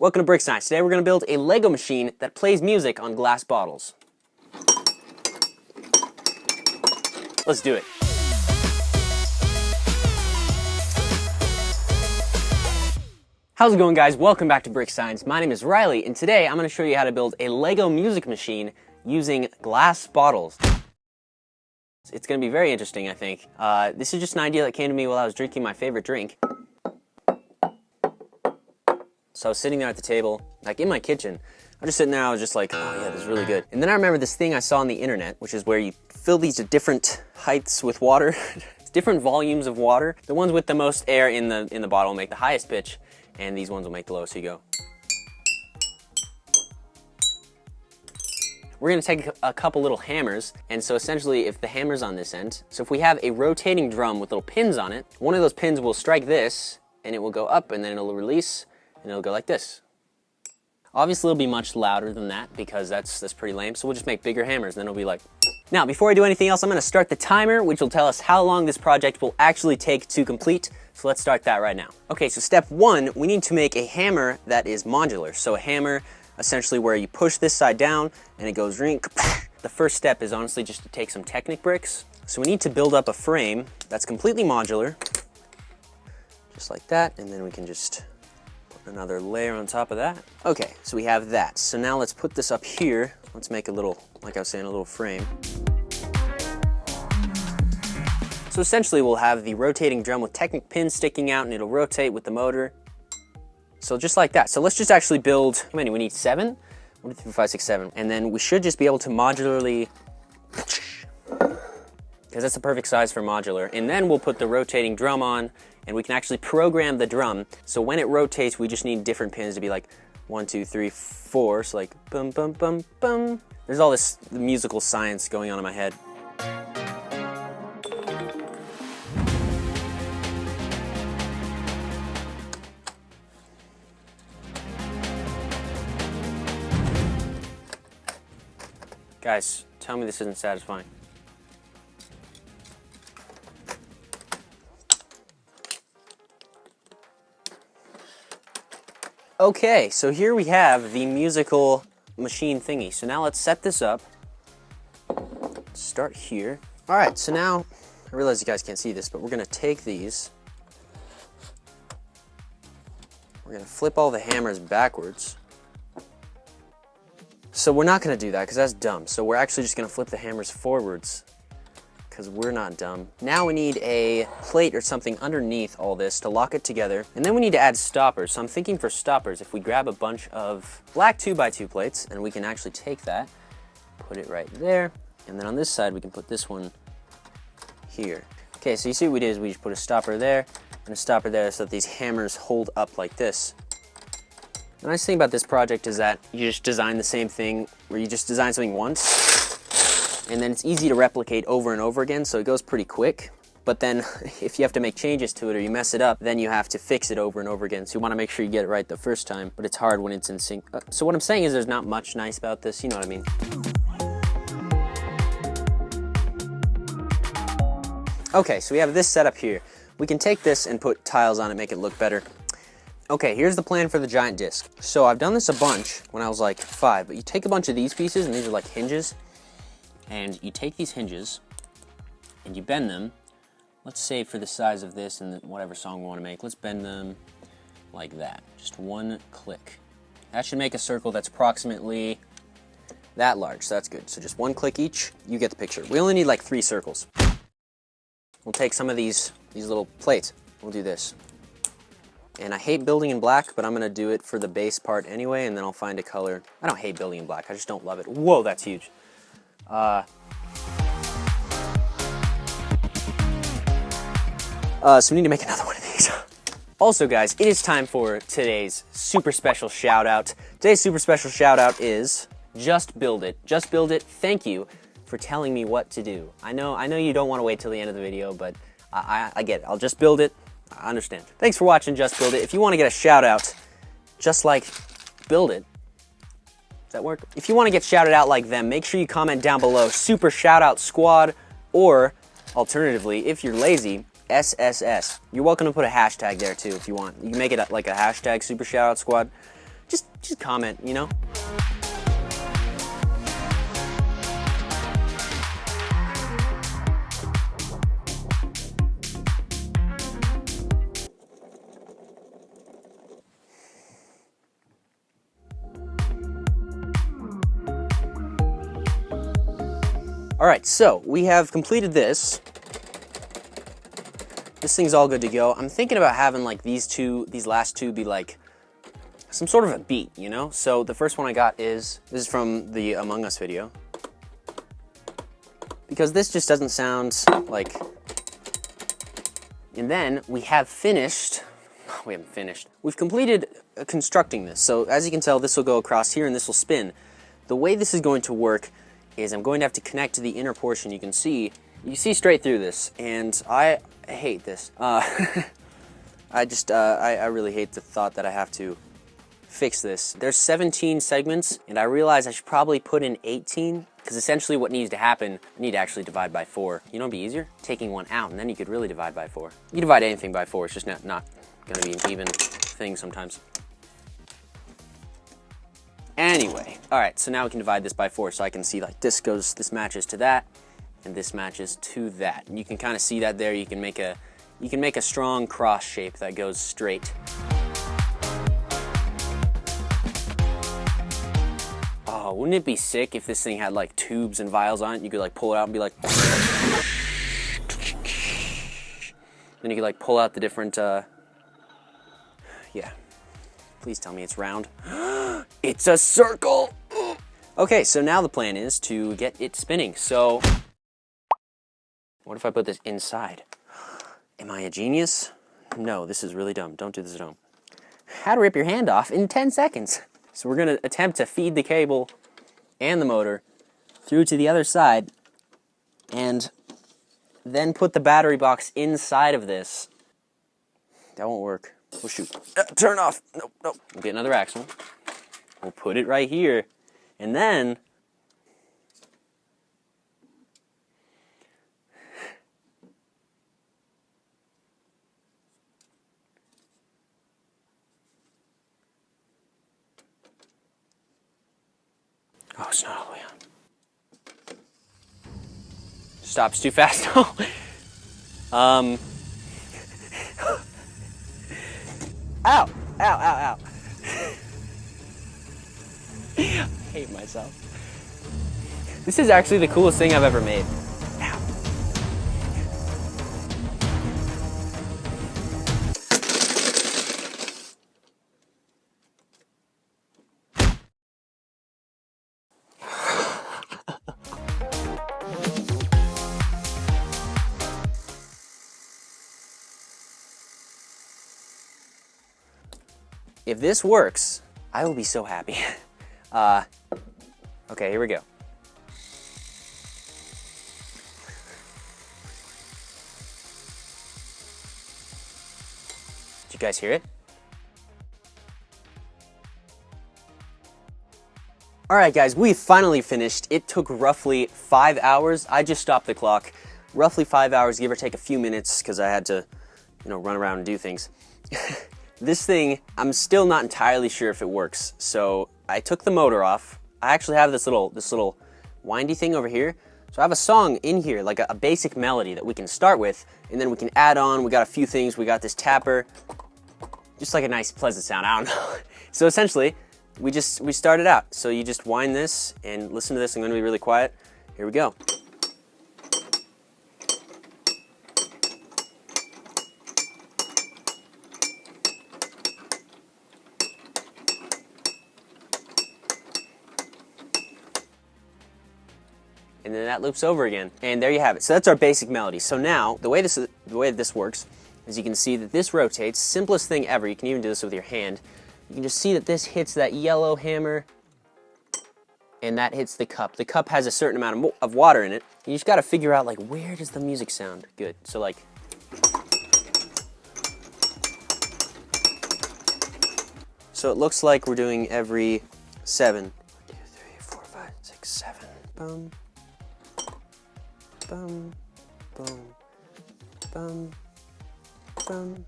Welcome to Brick Science. Today we're going to build a Lego machine that plays music on glass bottles. Let's do it. How's it going, guys? Welcome back to Brick Science. My name is Riley, and today I'm going to show you how to build a Lego music machine using glass bottles. It's going to be very interesting, I think. This is just an idea that came to me while I was drinking my favorite drink. So I was sitting there at the table, like in my kitchen. I was just sitting there, I was just like, oh yeah, this is really good. And then I remember this thing I saw on the internet, which is where you fill these at different heights with water. Different volumes of water. The ones with the most air in the bottle make the highest pitch, and these ones will make the lowest. So you go. We're gonna take a couple little hammers, and so essentially if the hammer's on this end, so if we have a rotating drum with little pins on it, one of those pins will strike this, and it will go up, and then it'll release, and it'll go like this. Obviously it'll be much louder than that because that's pretty lame, so we'll just make bigger hammers, and then it'll be like... Now, before I do anything else, I'm gonna start the timer, which will tell us how long this project will actually take to complete, so let's start that right now. Okay, so step one, we need to make a hammer that is modular. So a hammer, essentially where you push this side down, and it goes ring. The first step is honestly just to take some Technic bricks. So we need to build up a frame that's completely modular, just like that, and then we can just another layer on top of that. Okay, so we have that. So now let's put this up here. Let's make a little, like I was saying, a little frame. So essentially we'll have the rotating drum with Technic pins sticking out, and it'll rotate with the motor. So just like that. So let's just actually build, how many? We need 7? 1, 2, 3, 4, 5, 6, 7. And then we should just be able to modularly, because that's the perfect size for modular. And then we'll put the rotating drum on, and we can actually program the drum. So when it rotates, we just need different pins to be like 1, 2, 3, 4. So like bum, bum, bum, bum. There's all this musical science going on in my head. Guys, tell me this isn't satisfying. Okay, so here we have the musical machine thingy. So now let's set this up. Start here. All right, so now, I realize you guys can't see this, but we're gonna take these. We're gonna flip all the hammers backwards. So we're not gonna do that because that's dumb. So we're actually just gonna flip the hammers forwards because we're not dumb. Now we need a plate or something underneath all this to lock it together. And then we need to add stoppers. So I'm thinking for stoppers, if we grab a bunch of black 2x2 plates, and we can actually take that, put it right there. And then on this side, we can put this one here. Okay, so you see what we did is we just put a stopper there and a stopper there so that these hammers hold up like this. The nice thing about this project is that you just design the same thing where you just design something once, and then it's easy to replicate over and over again, so it goes pretty quick. But then if you have to make changes to it or you mess it up, then you have to fix it over and over again. So you want to make sure you get it right the first time, but it's hard when it's in sync. So what I'm saying is there's not much nice about this, you know what I mean? Okay, so we have this setup here. We can take this and put tiles on it, make it look better. Okay, here's the plan for the giant disc. So I've done this a bunch when I was like 5, but you take a bunch of these pieces, and these are like hinges, and you take these hinges and you bend them. Let's say for the size of this and whatever song we want to make, let's bend them like that. Just one click. That should make a circle that's approximately that large, so that's good. So just one click each, you get the picture. We only need like 3 circles. We'll take some of these little plates. We'll do this. And I hate building in black, but I'm gonna do it for the base part anyway, and then I'll find a color. I don't hate building in black, I just don't love it. Whoa, that's huge. So we need to make another one of these. Also, guys, it is time for today's super special shout out. Today's super special shout out is Just Build It. Just Build It, thank you for telling me what to do. I know you don't want to wait till the end of the video, but I get it. I'll just build it. I understand. Thanks for watching Just Build It. If you want to get a shout out, just like Build It. Does that work? If you want to get shouted out like them, make sure you comment down below, Super Shout Out Squad, or alternatively, if you're lazy, SSS. You're welcome to put a hashtag there too if you want. You can make it like a hashtag Super Shout Out Squad. just comment, you know? All right, so we have completed this. This thing's all good to go. I'm thinking about having like these last two be like some sort of a beat, you know? So the first one I got this is from the Among Us video. Because this just doesn't sound like, and then we haven't finished. We've completed constructing this. So as you can tell, this will go across here and this will spin. The way this is going to work is I'm going to have to connect to the inner portion. You see straight through this, and I hate this. I really hate the thought that I have to fix this. There's 17 segments, and I realize I should probably put in 18, because essentially what needs to happen, I need to actually divide by 4. You know what'd be easier? Taking one out, and then you could really divide by 4. You can divide anything by 4, it's just not gonna be an even thing sometimes. Anyway, all right, so now we can divide this by 4, so I can see like this matches to that, and this matches to that. And you can kind of see that there. You can make a strong cross shape that goes straight. Oh, wouldn't it be sick if this thing had like tubes and vials on it? You could like pull it out and be like, then you could like pull out the different, yeah. Please tell me it's round. It's a circle! Okay, so now the plan is to get it spinning. So, what if I put this inside? Am I a genius? No, this is really dumb. Don't do this at home. How to rip your hand off in 10 seconds. So we're gonna attempt to feed the cable and the motor through to the other side, and then put the battery box inside of this. That won't work. Oh shoot. Turn off. Nope. We'll get another axle. We'll put it right here. And then oh, it's not all the way on. Stops too fast. Ow. Ow. I hate myself. This is actually the coolest thing I've ever made. Ow. If this works, I will be so happy. Okay, here we go. Did you guys hear it? All right, guys, we finally finished. It took roughly 5 hours. I just stopped the clock. Roughly 5 hours, give or take a few minutes, because I had to, run around and do things. This thing, I'm still not entirely sure if it works. So I took the motor off. I actually have this little windy thing over here. So I have a song in here, like a basic melody that we can start with, and then we can add on. We got a few things. We got this tapper, just like a nice pleasant sound. I don't know. So essentially, we started out. So you just wind this and listen to this. I'm going to be really quiet. Here we go. And then that loops over again. And there you have it. So that's our basic melody. So now, the way this works is you can see that this rotates. Simplest thing ever. You can even do this with your hand. You can just see that this hits that yellow hammer, and that hits the cup. The cup has a certain amount of water in it. You just got to figure out, like, where does the music sound good? So, like, so it looks like we're doing every 7. 1, 2, 3, 4, 5, 6, 7. Boom. Boom, boom, boom, boom.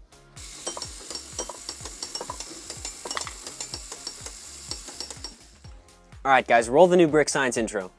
All right, guys, roll the new Brick Science intro.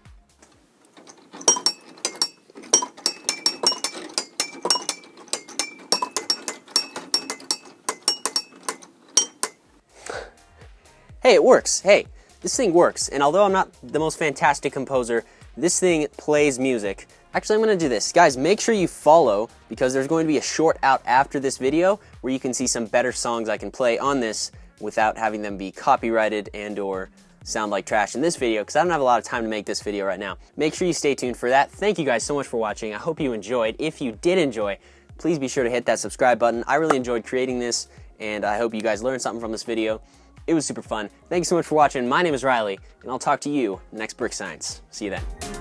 Hey, it works. Hey, this thing works. And although I'm not the most fantastic composer, this thing plays music. Actually, I'm gonna do this. Guys, make sure you follow because there's going to be a short out after this video where you can see some better songs I can play on this without having them be copyrighted and or sound like trash in this video because I don't have a lot of time to make this video right now. Make sure you stay tuned for that. Thank you guys so much for watching. I hope you enjoyed. If you did enjoy, please be sure to hit that subscribe button. I really enjoyed creating this and I hope you guys learned something from this video. It was super fun. Thank you so much for watching. My name is Riley, and I'll talk to you next Brick Science. See you then.